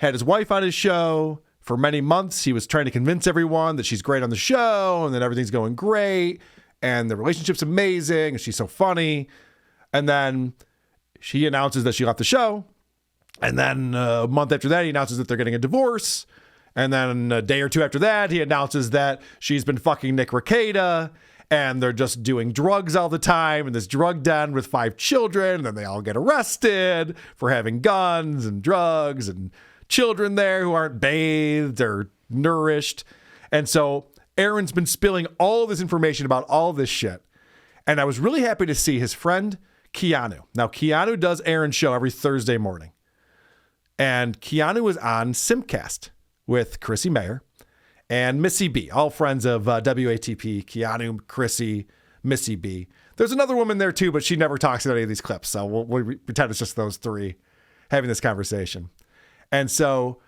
had his wife on his show for many months. He was trying to convince everyone that she's great on the show and that everything's going great and the relationship's amazing and she's so funny. And then she announces that she left the show. And then a month after that, he announces that they're getting a divorce. And then a day or two after that, he announces that she's been fucking Nick Rekieta and they're just doing drugs all the time in this drug den with 5 children. And then they all get arrested for having guns and drugs and children there who aren't bathed or nourished. And so Aaron's been spilling all this information about all this shit. And I was really happy to see his friend Keanu. Now, Keanu does Aaron's show every Thursday morning. And Keanu was on Simcast with Chrissie Mayer and Missy B, all friends of WATP, Keanu, Chrissie, Missy B. There's another woman there too, but she never talks in any of these clips. So we'll pretend it's just those 3 having this conversation. And so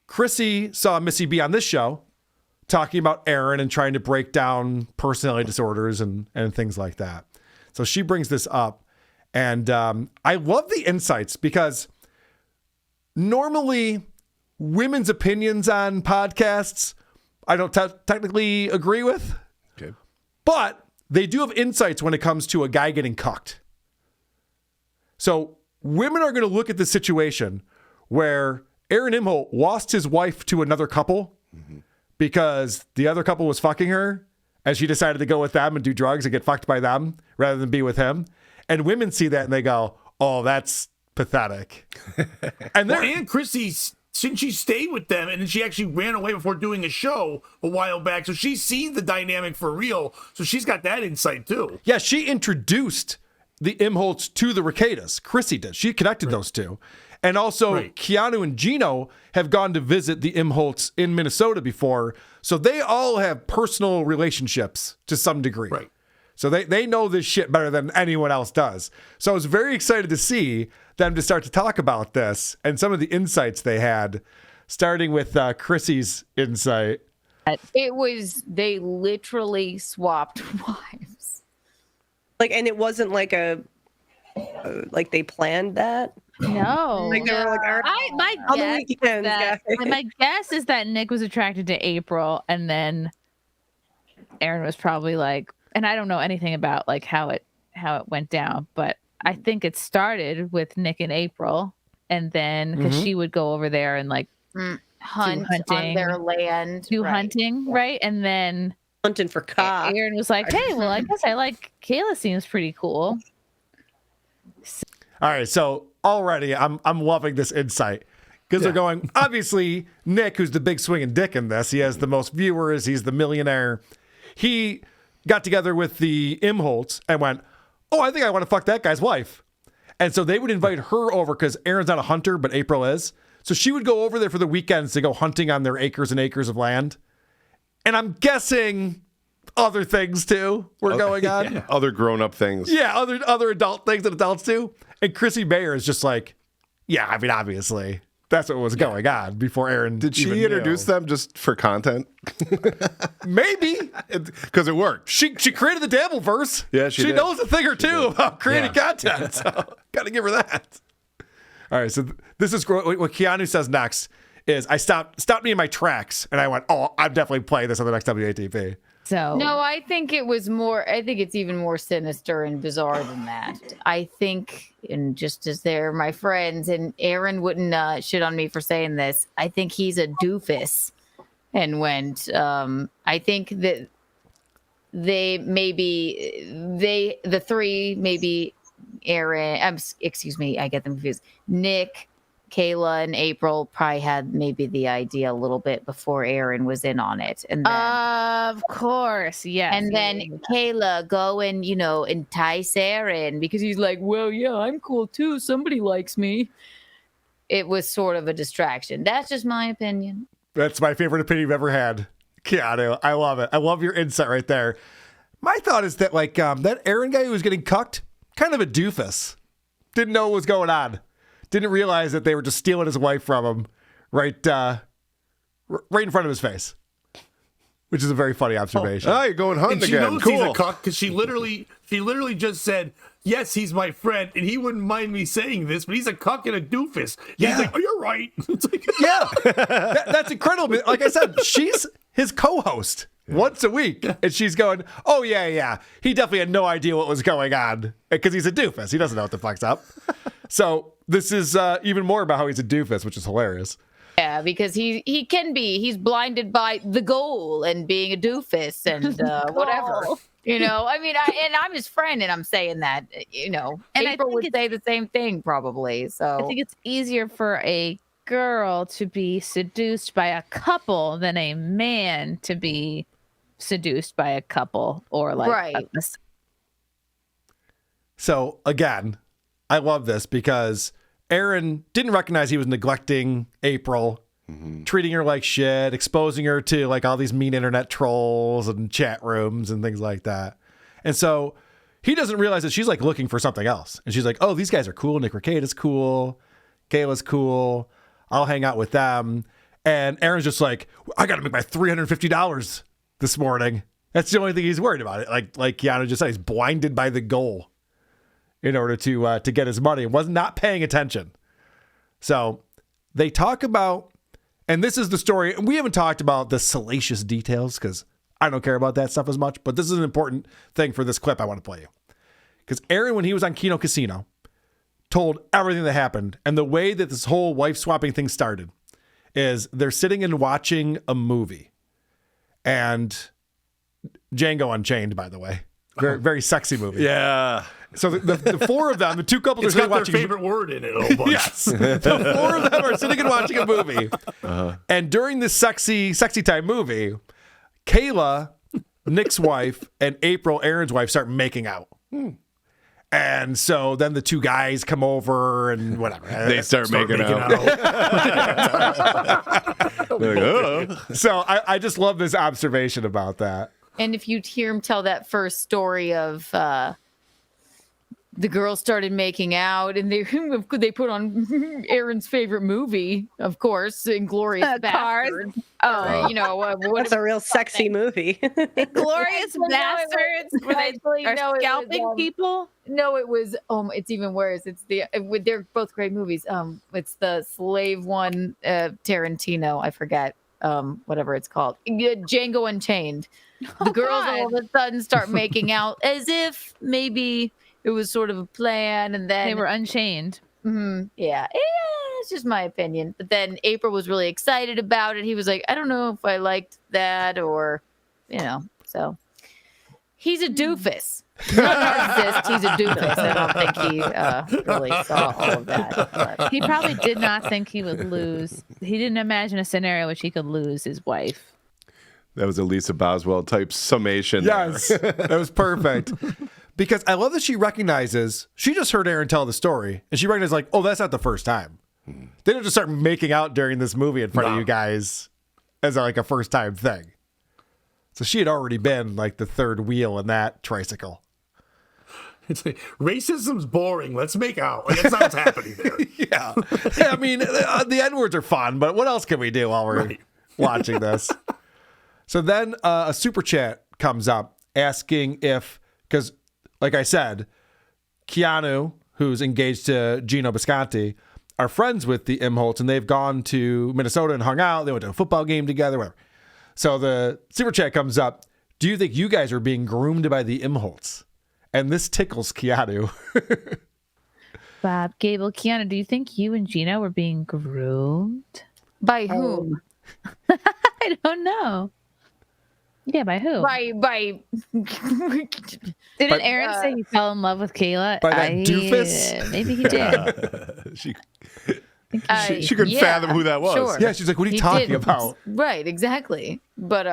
Chrissie saw Missy B on this show talking about Aaron and trying to break down personality disorders and things like that. So she brings this up. And I love the insights because normally women's opinions on podcasts, I don't technically agree with. Okay. But they do have insights when it comes to a guy getting cucked. So women are going to look at this situation where Aaron Imholte lost his wife to another couple because the other couple was fucking her and she decided to go with them and do drugs and get fucked by them rather than be with him. And women see that and they go, oh, that's pathetic. And Chrissy, since she stayed with them and she actually ran away before doing a show a while back, so she's seen the dynamic for real. So she's got that insight too. Yeah, she introduced the Imholtz to the Reketas. Chrissie did. She connected those two. And also Keanu and Gino have gone to visit the Imholtz in Minnesota before. So they all have personal relationships to some degree. Right. So they know this shit better than anyone else does. So I was very excited to see them to start to talk about this and some of the insights they had, starting with Chrissie's insight. They literally swapped wives. And it wasn't like like they planned that. No. Like they were like, my guess is that Nick was attracted to April and then Aaron was probably like, and I don't know anything about like how it went down, but I think it started with Nick and April, and then because she would go over there and like hunt on their land, do hunting, right? And then hunting for cock. Aaron was like, "Hey, well, I guess I like Kayla. Seems pretty cool." All right, so already I'm loving this insight because they're going. Obviously, Nick, who's the big swinging dick in this, he has the most viewers. He's the millionaire. He got together with the Imholtz and went, oh, I think I want to fuck that guy's wife. And so they would invite her over because Aaron's not a hunter, but April is. So she would go over there for the weekends to go hunting on their acres and acres of land. And I'm guessing other things too were going on. Yeah, other grown-up things. Yeah, other adult things that adults do. And Chrissie Mayer is just like, yeah, I mean, obviously. That's what was going on before Aaron. Did she introduce them just for content? Maybe. Because it worked. She created the Dabbleverse. Yeah, she knows a thing or two about creating content. So got to give her that. All right, so this is what Keanu says next is I stopped me in my tracks and I went, oh, I'm definitely playing this on the next WATP. So no, I think it's even more sinister and bizarre than that. I think, and just as they're my friends, and Aaron wouldn't shit on me for saying this, I think he's a doofus and went, I think that the three, maybe Aaron, excuse me, I get them confused. Nick, Kayla, and April probably had maybe the idea a little bit before Aaron was in on it. And then, of course, yes. And then Kayla go and, entice Aaron because he's like, well, yeah, I'm cool too. Somebody likes me. It was sort of a distraction. That's just my opinion. That's my favorite opinion you've ever had, Keanu. I love it. I love your insight right there. My thought is that that Aaron guy who was getting cucked, kind of a doofus. Didn't know what was going on. Didn't realize that they were just stealing his wife from him right in front of his face. which is a very funny observation. Oh, you're going hunting And she again. knows he's a Cool. cuck because she literally just said, yes, he's my friend, and he wouldn't mind me saying this, but he's a cuck and a doofus. And Yeah. he's like, oh, you're right. It's like, Yeah, that's incredible. Like I said, she's his co-host once a week, and she's going, "Oh yeah, he definitely had no idea what was going on because he's a doofus. He doesn't know what the fuck's up." So this is even more about how he's a doofus, which is hilarious. Yeah, because he's blinded by the goal and being a doofus and whatever. You know, I mean, I'm his friend, and I'm saying that. You know, And I April think would say the same thing probably. So I think it's easier for a girl to be seduced by a couple than a man to be seduced by a couple or like Right. So again, I love this because Aaron didn't recognize he was neglecting April, treating her like shit, exposing her to like all these mean internet trolls and chat rooms and things like that. And so he doesn't realize that she's like looking for something else. And she's like, oh, these guys are cool. Nick Ricada's cool. Kayla's cool. I'll hang out with them. And Aaron's just like, I got to make my $350 this morning. That's the only thing he's worried about. Like Keanu just said, he's blinded by the goal in order to get his money and was not paying attention. So they talk about, and this is the story, and we haven't talked about the salacious details because I don't care about that stuff as much, but this is an important thing for this clip I want to play you. Because Aaron, when he was on Kino Casino, told everything that happened. And the way that this whole wife swapping thing started is they're sitting and watching a movie. And Django Unchained, by the way. Very, very sexy movie. Yeah. So the four of them, the two couples it's are sitting got their watching. favorite word in it a whole bunch. Yes. The four of them are sitting and watching a movie. And during this sexy time movie, Kayla, Nick's wife, and April, Aaron's wife, start making out. And so then the two guys come over and whatever. They start making out. They're like, oh. So I just love this observation about that. And if you hear him tell that first story of the girls started making out and they put on Aaron's favorite movie, of course, Inglorious Cars. Bastards. Oh, you know, What's a real sexy movie? Glorious bastards where they are scalping people. No, it was. It's even worse. It's they're both great movies. It's the slave one, Tarantino. I forget. Whatever it's called. Django Unchained. The girls all of a sudden start making out as if maybe it was sort of a plan, and then They were unchained. yeah, it's just my opinion. But then April was really excited about it. He was like, I don't know if I liked that, or so he's a doofus. Not a narcissist, he's a doofus. I don't think he really saw all of that. But. He probably did not think he would lose. He didn't imagine a scenario in which he could lose his wife. That was a Lisa Boswell type summation. Yes, that was perfect. Because I love that she recognizes, she just heard Aaron tell the story, and she recognizes like, oh, that's not the first time. They don't just start making out during this movie in front of you guys as like a first time thing. So she had already been like the third wheel in that tricycle. It's like, racism's boring. Let's make out. Like, that's not what's happening there. Yeah. I mean, the N-words are fun, but what else can we do while we're watching this? So then a super chat comes up asking if, because like I said, Keanu, who's engaged to Gino Bisconti, are friends with the Imholtz, and they've gone to Minnesota and hung out. They went to a football game together, whatever. So the super chat comes up. Do you think you guys are being groomed by the Imholtz? And this tickles Keanu. Bob, Gable, Keanu, do you think you and Gino were being groomed? By whom? I don't know. Yeah, by who? By Didn't Aaron say he fell in love with Kayla? By that doofus? Maybe he did. She couldn't fathom who that was. Sure. Yeah, she's like, what are you talking didn't. about? Right, exactly. But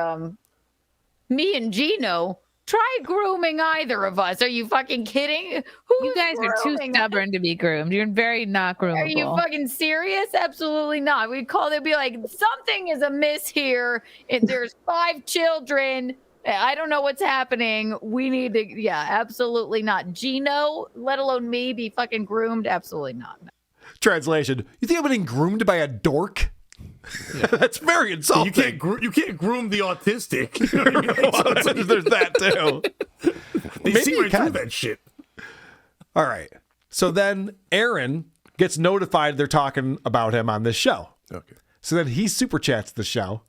me and Gino, try grooming either of us. Are you fucking kidding? You guys are too stubborn to be groomed. You're very not groomable. Are you fucking serious? Absolutely not. We'd call, they'd be like, something is amiss here. And there's 5 children. I don't know what's happening. We need to, yeah, absolutely not. Gino, let alone me, be fucking groomed? Absolutely not. Translation, you think I'm getting groomed by a dork? That's very insulting. You can't groom the autistic. You know what I mean? Well, there's that too. They Maybe see you right through can. that shit. All right. So then Aaron gets notified they're talking about him on this show. Okay. So then he super chats the show.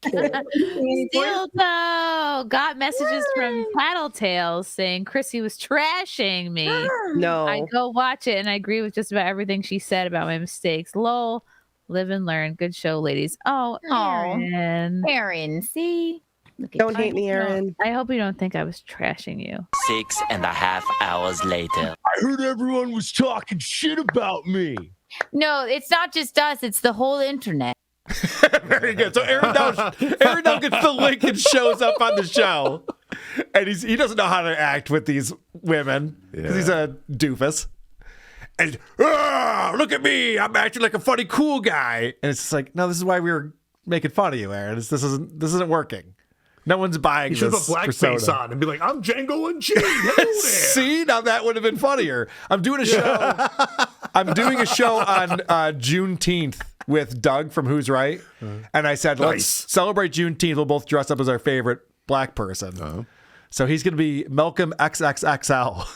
Still though, got messages from Tattletales saying Chrissie was trashing me. No. I go watch it and I agree with just about everything she said about my mistakes. Lol. Live and learn. Good show, ladies. Oh, Aaron. Aaron, see? Look at Don't you. hate me, Aaron. I hope you don't think I was trashing you. 6.5 hours later. I heard everyone was talking shit about me. No, it's not just us, it's the whole internet. Very good. So Aaron now gets the link and shows up on the show. And he doesn't know how to act with these women because he's a doofus. And look at me, I'm acting like a funny cool guy. And it's just like, no, this is why we were making fun of you, Aaron. This isn't working. No one's buying You should this put blackface persona. on and be like, I'm Django Unchained. Hello there. See, now that would have been funnier. I'm doing a show. I'm doing a show on Juneteenth with Doug from Who's Right, and I said, let's celebrate Juneteenth. We'll both dress up as our favorite black person. So he's going to be Malcolm XXXL.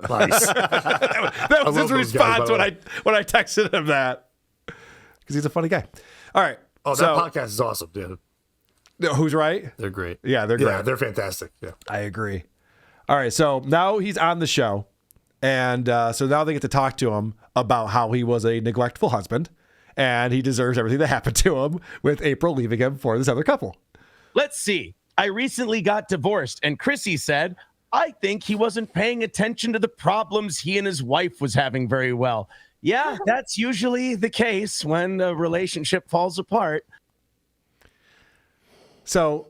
Nice. That was his response when I texted him that, because he's a funny guy. All right. Oh, that podcast is awesome, dude. Who's Right? They're great. Yeah, they're great. Yeah, they're fantastic. Yeah. I agree. All right, so now he's on the show, and so now they get to talk to him about how he was a neglectful husband, and he deserves everything that happened to him with April leaving him for this other couple. Let's see. I recently got divorced, and Chrissie said, I think he wasn't paying attention to the problems he and his wife was having very well. Yeah, that's usually the case when a relationship falls apart. So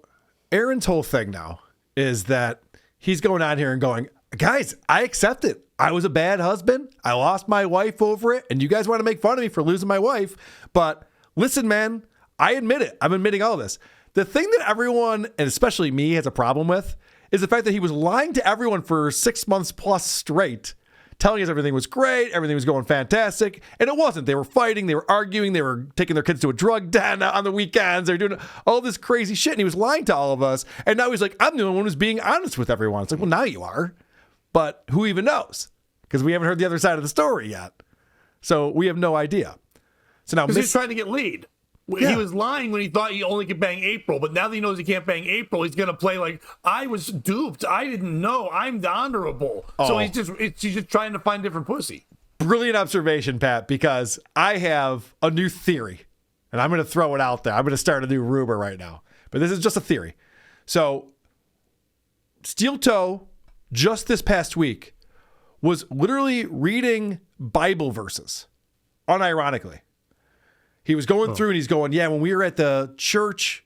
Aaron's whole thing now is that he's going on here and going, guys, I accept it. I was a bad husband. I lost my wife over it. And you guys want to make fun of me for losing my wife. But listen, man, I admit it. I'm admitting all this. The thing that everyone, and especially me, has a problem with is the fact that he was lying to everyone for 6 months plus straight, telling us everything was great, everything was going fantastic, and it wasn't. They were fighting, they were arguing, they were taking their kids to a drug den on the weekends, they were doing all this crazy shit, and he was lying to all of us, and now he's like, I'm the only one who's being honest with everyone. It's like, well, now you are, but who even knows? Because we haven't heard the other side of the story yet. So we have no idea. So now Because he's trying to get laid. He was lying when he thought he only could bang April, but now that he knows he can't bang April, he's gonna play like, I was duped. I didn't know. I'm the honorable. So he's just trying to find different pussy. Brilliant observation, Pat, because I have a new theory, and I'm going to throw it out there. I'm going to start a new rumor right now, but this is just a theory. So Steel Toe, just this past week, was literally reading Bible verses, unironically. He was going through and he's going, yeah, when we were at the church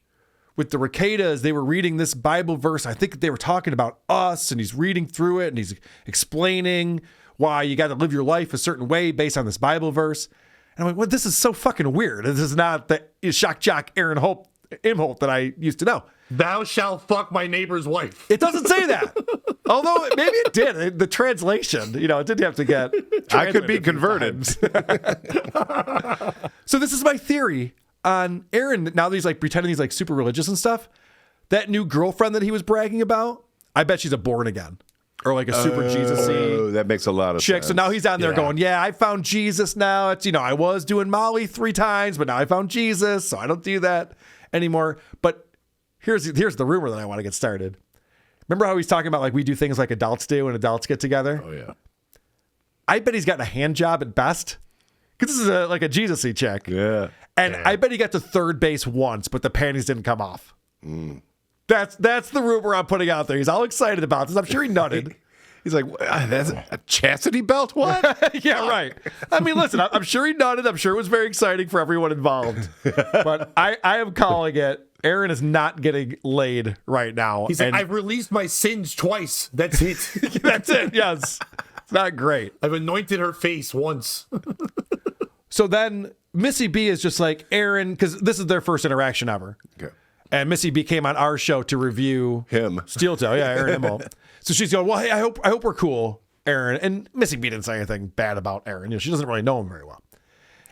with the Ricadas, they were reading this Bible verse. I think they were talking about us, and he's reading through it and he's explaining why you got to live your life a certain way based on this Bible verse. And I'm like, well, this is so fucking weird. This is not the shock jock Aaron Imholte that I used to know. Thou shalt fuck my neighbor's wife. It doesn't say that. Although maybe it did. The translation, it didn't have to get. I could be converted. So this is my theory on Aaron. Now that he's like pretending he's like super religious and stuff. That new girlfriend that he was bragging about, I bet she's a born again or like a super Jesus-y Oh, that makes a lot of chick. sense. So now he's on there going, yeah, I found Jesus now. It's, I was doing Molly 3 times, but now I found Jesus. So I don't do that anymore. But here's the rumor that I want to get started. Remember how he's talking about like we do things like adults do when adults get together? Oh, yeah. I bet he's gotten a hand job at best. Because this is like a Jesus-y chick. Yeah. And I bet he got to third base once, but the panties didn't come off. That's the rumor I'm putting out there. He's all excited about this. I'm sure he nutted. He's like, that's a chastity belt? What? Yeah, right. I mean, listen, I'm sure he nutted. I'm sure it was very exciting for everyone involved. But I am calling it. Aaron is not getting laid right now. He's like, I've released my sins twice. That's it. That's it. Yes. It's not great. I've anointed her face once. So then Missy B is just like, Aaron, because this is their first interaction ever. Okay. And Missy B came on our show to review Him. Steel Toe. Yeah, Aaron Imholte. So she's going, well, hey, I hope we're cool, Aaron. And Missy B didn't say anything bad about Aaron. She doesn't really know him very well.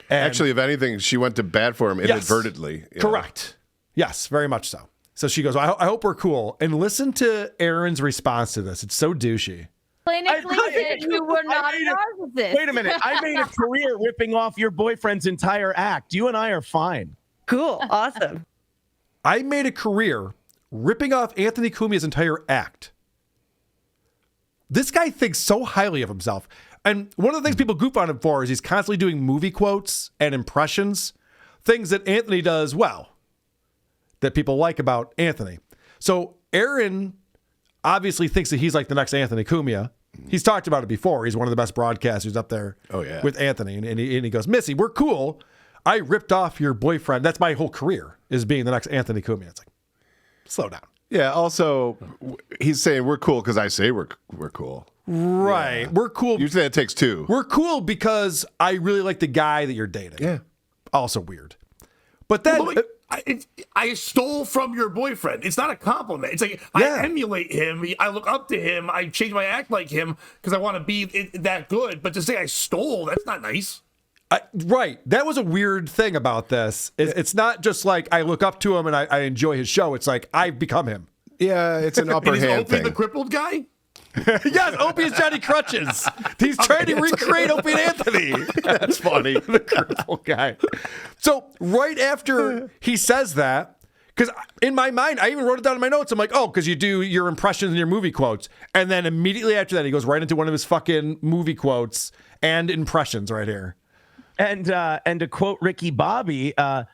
And Actually, if anything, she went to bat for him inadvertently. you know. correct. Yes, very much so. So she goes, I hope we're cool. And listen to Aaron's response to this. It's so douchey. Clinically said you were not a narcissist. Wait a minute. I made a career ripping off your boyfriend's entire act. You and I are fine. Cool. Awesome. I made a career ripping off Anthony Cumia's entire act. This guy thinks so highly of himself. And one of the things people goof on him for is he's constantly doing movie quotes and impressions, things that Anthony does well, that people like about Anthony. So Aaron obviously thinks that he's like the next Anthony Cumia. He's talked about it before. He's one of the best broadcasters up there with Anthony. And he goes, Missy, we're cool. I ripped off your boyfriend. That's my whole career, is being the next Anthony Cumia. It's like, slow down. Yeah, also, he's saying we're cool because I say we're cool. Right. Yeah. We're cool. Usually that takes two. We're cool because I really like the guy that you're dating. Yeah. Also weird. But then... I stole from your boyfriend. It's not a compliment. It's like I emulate him. I look up to him. I change my act like him because I want to be that good. But to say I stole, that's not nice. Right. That was a weird thing about this. It's not just like I look up to him and I enjoy his show. It's like I've become him. Yeah, it's an upper hand Opie thing. the crippled guy? Yes, Opie is Johnny Crutches. He's trying to recreate Opie and Anthony. That's funny. The crippled guy. So right after he says that, because in my mind, I even wrote it down in my notes. I'm like, oh, because you do your impressions and your movie quotes. And then immediately after that, he goes right into one of his fucking movie quotes and impressions right here. And to quote Ricky Bobby, to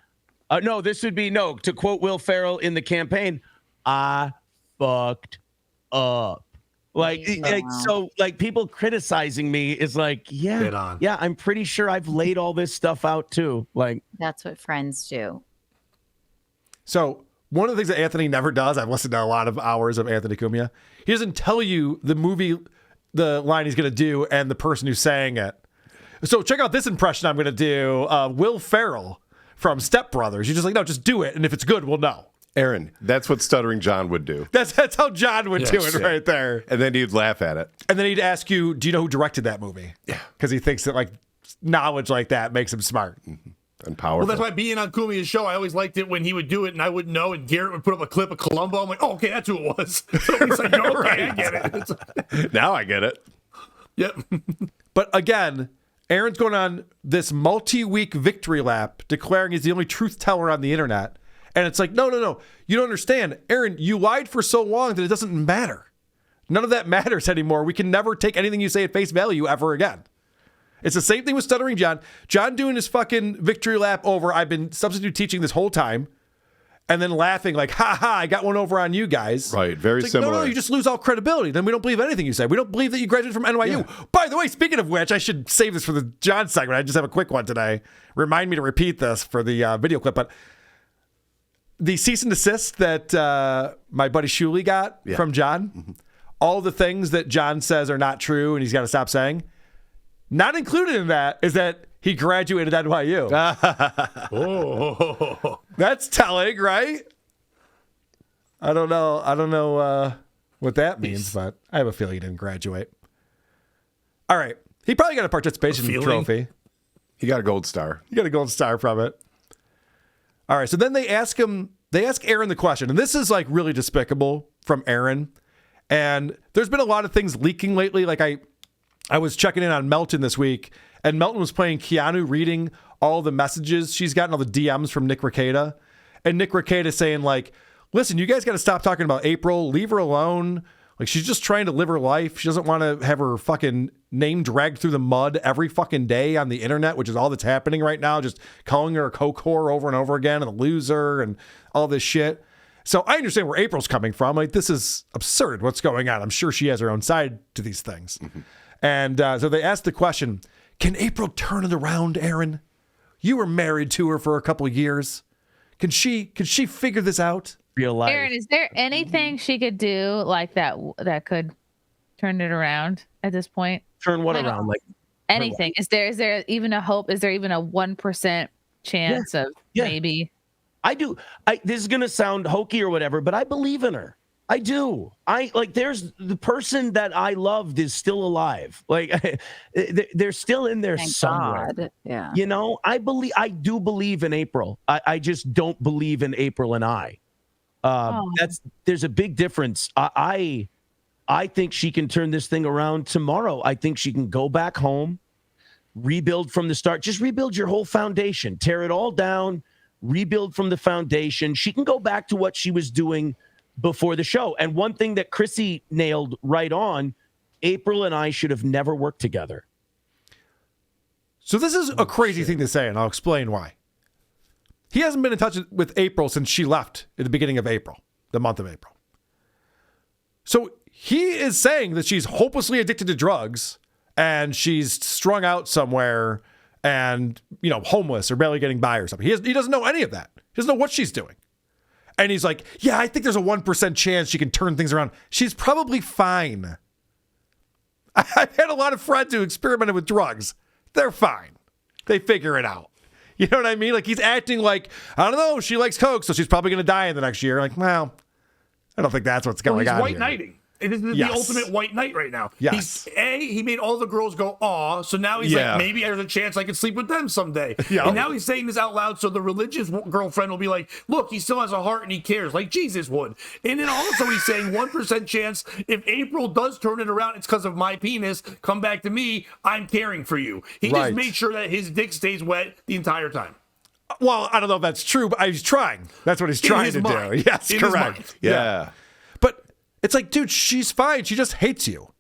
quote Will Ferrell in the campaign, I fucked up. So people criticizing me is like, yeah, I'm pretty sure I've laid all this stuff out too. Like, that's what friends do. So one of the things that Anthony never does, I've listened to a lot of hours of Anthony Cumia. He doesn't tell you the line he's going to do and the person who's saying it. So check out this impression I'm going to do. Will Ferrell from Step Brothers. You're just like, no, just do it. And if it's good, we'll know. Aaron, that's what Stuttering John would do. That's how John would do it right there. And then he'd laugh at it. And then he'd ask you, do you know who directed that movie? Yeah. Because he thinks that like knowledge like that makes him smart. And powerful. Well, that's why being on Cumia's show, I always liked it when he would do it and I wouldn't know. And Garrett would put up a clip of Columbo. I'm like, oh, okay, that's who it was. So he's like, no, okay, I get it. Now I get it. Yep. But again, Aaron's going on this multi-week victory lap, declaring he's the only truth teller on the internet. And it's like, no. You don't understand. Aaron, you lied for so long that it doesn't matter. None of that matters anymore. We can never take anything you say at face value ever again. It's the same thing with Stuttering John. John doing his fucking victory lap over, I've been substitute teaching this whole time. And then laughing like, ha, I got one over on you guys. Right, very similar. No, you just lose all credibility. Then we don't believe anything you say. We don't believe that you graduated from NYU. Yeah. By the way, speaking of which, I should save this for the John segment. I just have a quick one today. Remind me to repeat this for the video clip. But the cease and desist that my buddy Shuley got from John, all the things that John says are not true and he's got to stop saying, not included in that is that he graduated at NYU. That's telling, right? I don't know what that means, but I have a feeling he didn't graduate. All right. He probably got a participation trophy. He got a gold star. He got a gold star from it. All right. So then they ask Aaron the question, and this is like really despicable from Aaron. And there's been a lot of things leaking lately. Like I was checking in on Melton this week, and Melton was playing Keanu reading all the messages she's gotten, all the DMs from Nick Rekieta. And Nick Rekieta saying like, listen, you guys got to stop talking about April. Leave her alone. Like, she's just trying to live her life. She doesn't want to have her fucking name dragged through the mud every fucking day on the internet, which is all that's happening right now. Just calling her a coke whore over and over again and a loser and all this shit. So I understand where April's coming from. Like, this is absurd. What's going on? I'm sure she has her own side to these things. And so they asked the question, can April turn it around, Aaron? You were married to her for a couple of years. Can she figure this out? Real life. Aaron, is there anything she could do like that could turn it around at this point? Turn what around? Like anything? Is there even a hope? Is there even a 1% chance of maybe? I do. This is gonna sound hokey or whatever, but I believe in her. I do. There's the person that I loved is still alive. Like they're still in there Thank somewhere. God. Yeah. You know, I do believe in April. I just don't believe in April and I. There's a big difference. I think she can turn this thing around tomorrow. I think she can go back home, rebuild from the start. Just rebuild your whole foundation. Tear it all down, rebuild from the foundation. She can go back to what she was doing before the show. And one thing that Chrissie nailed right on, April and I should have never worked together. So this is a crazy thing to say, and I'll explain why. He hasn't been in touch with April since she left at the beginning of April, the month of April. So he is saying that she's hopelessly addicted to drugs and she's strung out somewhere and, homeless or barely getting by or something. He doesn't know any of that. He doesn't know what she's doing. And he's like, yeah, I think there's a 1% chance she can turn things around. She's probably fine. I've had a lot of friends who experimented with drugs. They're fine. They figure it out. You know what I mean? Like, he's acting like, I don't know, she likes Coke, so she's probably going to die in the next year. Like, well, I don't think that's what's going on white here. knighting. It is the ultimate white knight right now. Yes. He made all the girls go, aw. So now he's like, maybe there's a chance I could sleep with them someday. Yeah. And now he's saying this out loud so the religious girlfriend will be like, look, he still has a heart and he cares, like Jesus would. And then also he's saying 1% chance if April does turn it around, it's because of my penis. Come back to me. I'm caring for you. He just made sure that his dick stays wet the entire time. Well, I don't know if that's true, but he's trying. That's what he's trying to do. Yes, in correct. Yeah. But it's like, dude, she's fine. She just hates you.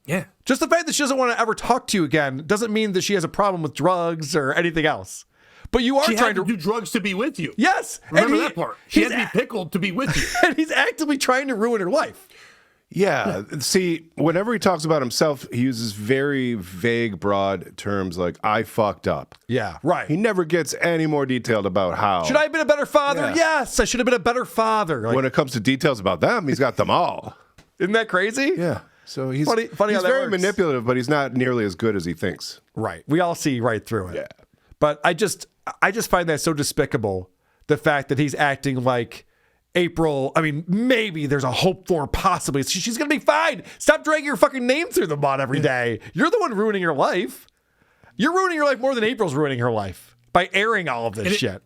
Yeah. Just the fact that she doesn't want to ever talk to you again doesn't mean that she has a problem with drugs or anything else. But you are She trying had to do drugs to be with you. Yes. Remember that part. She had to be pickled to be with you. And he's actively trying to ruin her life. Yeah. See, whenever he talks about himself, he uses very vague, broad terms like, I fucked up. Yeah, right. He never gets any more detailed about how. Should I have been a better father? Yeah. Yes, I should have been a better father. Like, When it comes to details about them, he's got them all. isn't that crazy? Yeah. So he's Funny how he's that very works. manipulative, but he's not nearly as good as he thinks. Right. We all see right through it. Yeah. But I just find that so despicable, the fact that he's acting like April, I mean, maybe there's a hope for her, possibly. She's going to be fine. Stop dragging your fucking name through the mud every day. You're the one ruining your life. You're ruining your life more than April's ruining her life by airing all of this shit.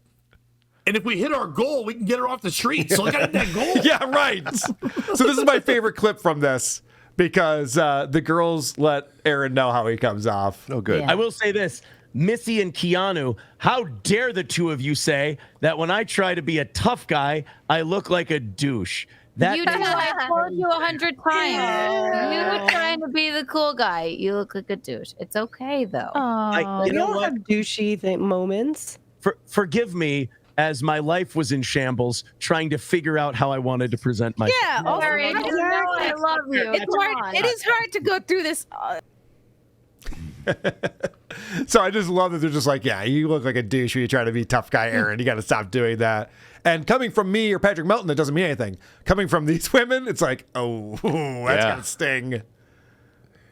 And if we hit our goal, we can get her off the street. So we got to hit that goal. Yeah, right. So this is my favorite clip from this because the girls let Aaron know how he comes off. Oh, good. Yeah. I will say this. Missy and Keanu, how dare the two of you say that when I try to be a tough guy, I look like a douche? That You do. I told you 100 times. You were trying to be the cool guy. You look like a douche. It's okay, though. Oh, you We know all what? have douchey moments. Forgive me as my life was in shambles trying to figure out how I wanted to present myself. yeah. Also, Aaron, you know I love you. it's hard. It is hard to go through this. So I just love that they're just like, yeah, you look like a douche when you try to be tough guy, Aaron. You got to stop doing that. And coming from me or Patrick Melton, that doesn't mean anything. Coming from these women, it's like, oh, that's going to sting.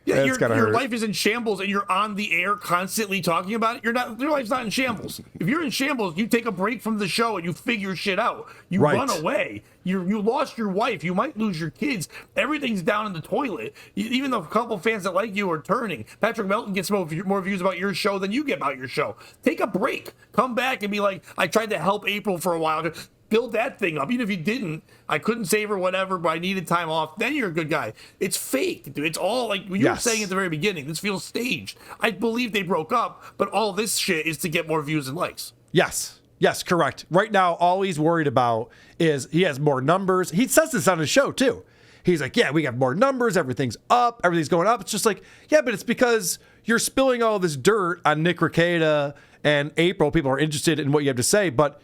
Yeah, That's your gotta hurt. life is in shambles and you're on the air constantly talking about it. Your life's not in shambles. If you're in shambles, you take a break from the show and you figure shit out. You Right. run away. You lost your wife. You might lose your kids. Everything's down in the toilet. Even the couple fans that like you are turning. Patrick Melton gets more views about your show than you get about your show. Take a break. Come back and be like, I tried to help April for a while. Build that thing up. Even if you didn't, I couldn't save her, whatever, but I needed time off. Then you're a good guy. It's fake, dude. It's all like you were saying at the very beginning. This feels staged. I believe they broke up, but all this shit is to get more views and likes. Yes. Yes, correct. Right now, all he's worried about is he has more numbers. He says this on his show, too. He's like, yeah, we got more numbers. Everything's up. Everything's going up. It's just like, yeah, but it's because you're spilling all this dirt on Nick Rekieta and April. People are interested in what you have to say, but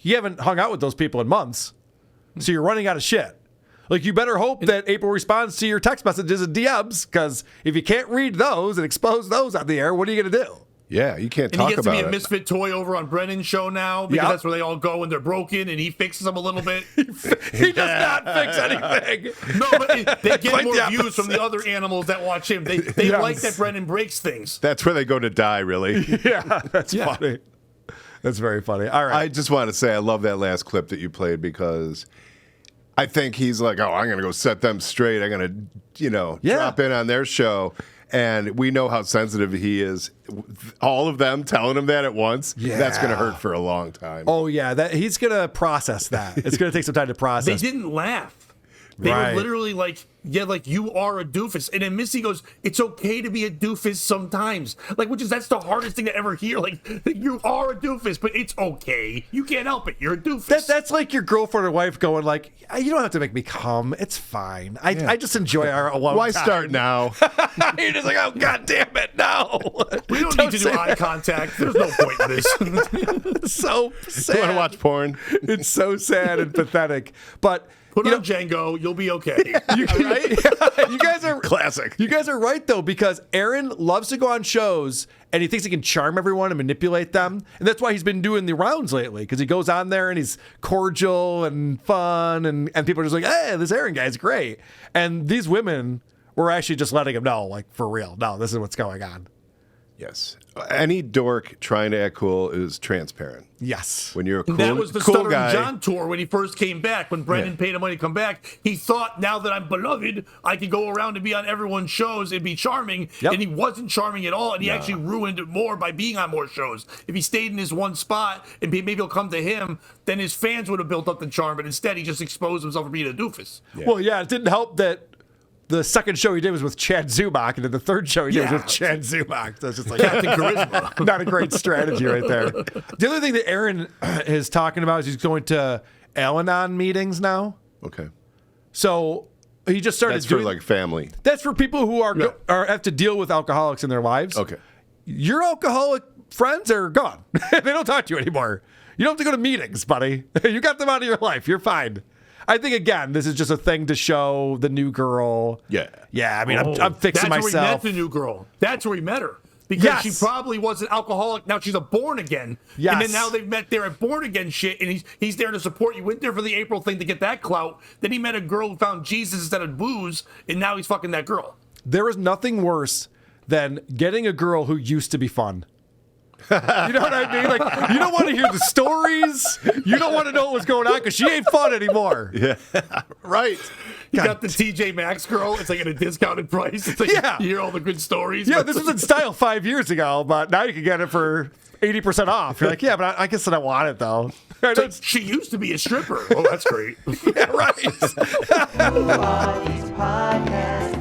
you haven't hung out with those people in months. So you're running out of shit. Like, you better hope that April responds to your text messages and DMs, because if you can't read those and expose those on the air, what are you going to do? Yeah, you can't And talk he gets to about be a it. misfit toy over on Brennan's show now because that's where they all go when they're broken and he fixes them a little bit. He does not fix anything. No, but they get Quite more the views from the other animals that watch him. They like that Brennan breaks things. That's where they go to die, really. Yeah, that's funny. That's very funny. All right. I just want to say I love that last clip that you played because I think he's like, oh, I'm going to go set them straight. I'm going to, drop in on their show. And we know how sensitive he is. All of them telling him that at once, that's going to hurt for a long time. Oh, yeah. He's going to process that. It's going to take some time to process. They didn't laugh. They were literally like, you are a doofus. And then Missy goes, it's okay to be a doofus sometimes. That's the hardest thing to ever hear. Like, you are a doofus, but it's okay. You can't help it. You're a doofus. That's like your girlfriend or wife going like, you don't have to make me come. It's fine. I just enjoy our alone Why time. start now? You're just like, oh, God damn it, no. We don't need to do eye contact. There's no point in this. So sad. You want to watch porn? It's so sad and pathetic. But Put on Django, you'll be okay. Right? You guys are classic. You guys are right though, because Aaron loves to go on shows and he thinks he can charm everyone and manipulate them, and that's why he's been doing the rounds lately. Because he goes on there and he's cordial and fun, and people are just like, "Hey, this Aaron guy's great." And these women were actually just letting him know, like, for real, no, this is what's going on. Yes. Any dork trying to act cool is transparent. Yes. When you're a cool, that was the cool Stuttering guy. John tour when he first came back. When Brendan paid him money to come back, he thought, now that I'm beloved, I could go around and be on everyone's shows and be charming. Yep. And he wasn't charming at all. And he actually ruined it more by being on more shows. If he stayed in his one spot and maybe he'll come to him, then his fans would have built up the charm. But instead, he just exposed himself for being a doofus. Yeah. Well, yeah, it didn't help that the second show he did was with Chad Zumach, and then the third show he did was with Chad Zumach. That's just like charisma. Not a great strategy right there. The other thing that Aaron is talking about is he's going to Al-Anon meetings now. Okay. So he just started That's doing for like family. That's for people who are have to deal with alcoholics in their lives. Okay. Your alcoholic friends are gone. They don't talk to you anymore. You don't have to go to meetings, buddy. You got them out of your life. You're fine. I think, again, this is just a thing to show the new girl. Yeah. Yeah, I mean, I'm fixing That's myself. where he met the new girl. That's where he met her. Because she probably was an alcoholic. Now she's a born again. Yes. And then now they've met there at born again shit, and he's there to support you. Went there for the April thing to get that clout. Then he met a girl who found Jesus instead of booze, and now he's fucking that girl. There is nothing worse than getting a girl who used to be fun. You know what I mean? Like, you don't want to hear the stories. You don't want to know what's going on because she ain't fun anymore. Yeah. Right. You got the TJ Maxx girl. It's like at a discounted price. It's like you hear all the good stories. Yeah, this was in style 5 years ago, but now you can get it for 80% off. You're like, yeah, but I guess I don't want it, though. Like, she used to be a stripper. Oh, that's great. Yeah, right. Nobody's podcast.